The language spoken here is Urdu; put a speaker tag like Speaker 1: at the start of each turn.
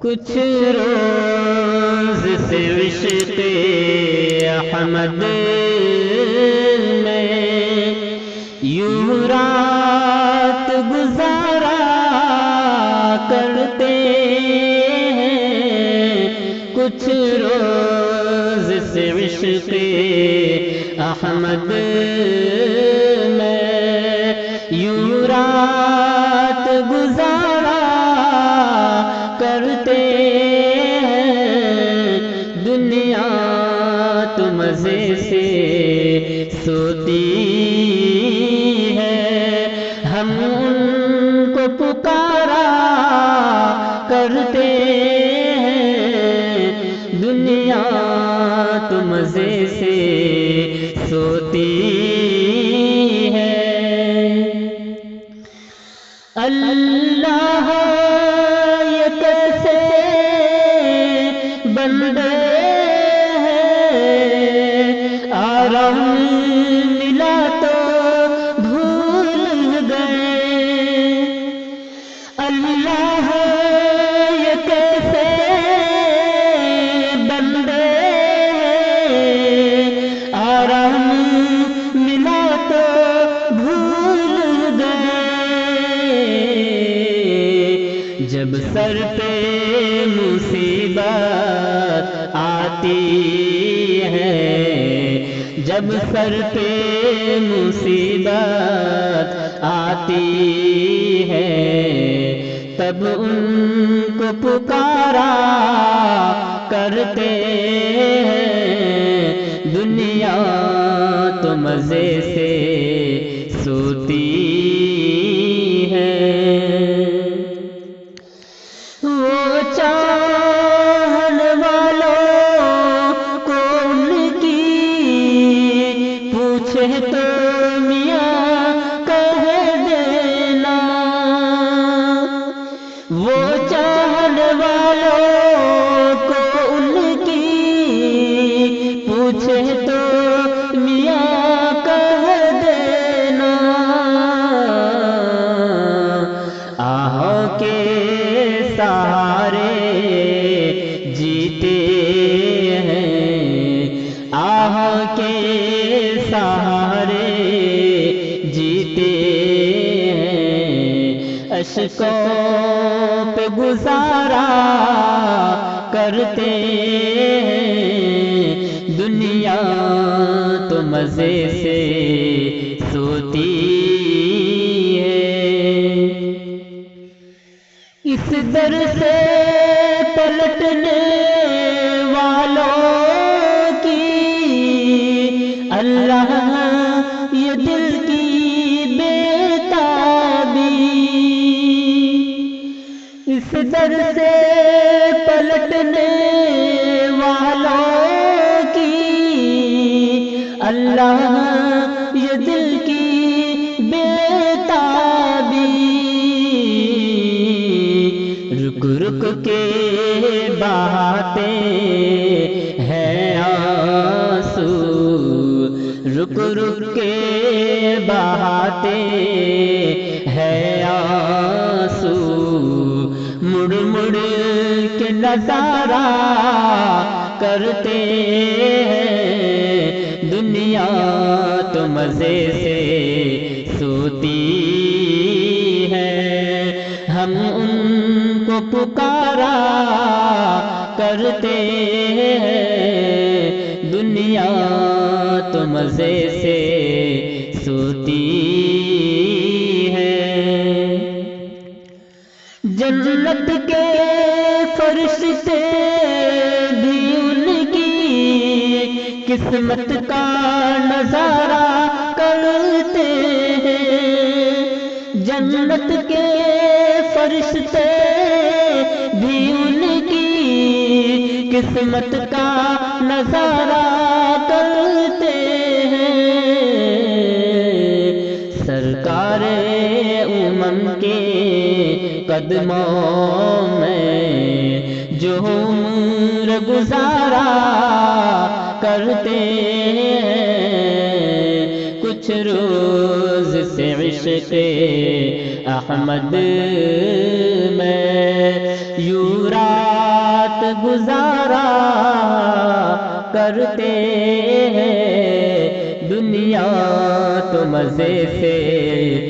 Speaker 1: کچھ روز سے عشق احمد میں یوں رات گزارا کرتے ہیں، کچھ روز سے عشق احمد میں یوں رات گزارا کرتے ہیں، دنیا تو مزے سے سوتی ہے، ہم ان کو پکارا کرتے ہیں، دنیا تو مزے سے سوتی ہے۔ اللہ یہ کیسے بندے ہیں، آرام ملا تو بھول گئے، اللہ یہ کیسے بندے ہیں، آرام ملا تو بھول گئے، جب سر پہ مصیبت آتی ہے، جب سر پہ مصیبت آتی ہے، تب ان کو پکارا کرتے ہیں، دنیا تو مزے سے سوتی ہے۔ وہ چاہنے والوں کو ان کی پوچھے تو میاں کہہ دینا، وہ چاہنے والوں کو ان کی پوچھے تو میاں کہہ دینا، آہوں کے سہارے جیتے ہیں، آہ کے سہارے جیتے ہیں، اشکوں پہ گزارا کرتے ہیں، دنیا تو مزے سے سوتی ہے۔ اس در سے پلٹنے والوں کی اللہ یہ دل کی بےتابی، اس در سے پلٹنے والوں کی اللہ یہ دل کی بےتابی، رک رک کے بہاتے ہیں آنسو، رک رک کے بہاتے ہیں آنسو، مڑ مڑ کے نظارہ کرتے ہیں، دنیا تو مزے سے سوتی ہے، ہم ان کو پکارا کرتے ہیں، دنیا تو مزے سے سوتی ہے۔ جنت کے فرشتے بھی ان کی قسمت کا نظارہ کرتے ہیں، جنت کے فرشتے بھی ان کی قسمت کا نظارہ کرتے ہیں، سرکار امم کے قدموں میں جو عمر گزارا کرتے ہیں، کچھ روز سے عشق احمد میں یوں گزارا کرتے ہیں، دنیا تو مزے سے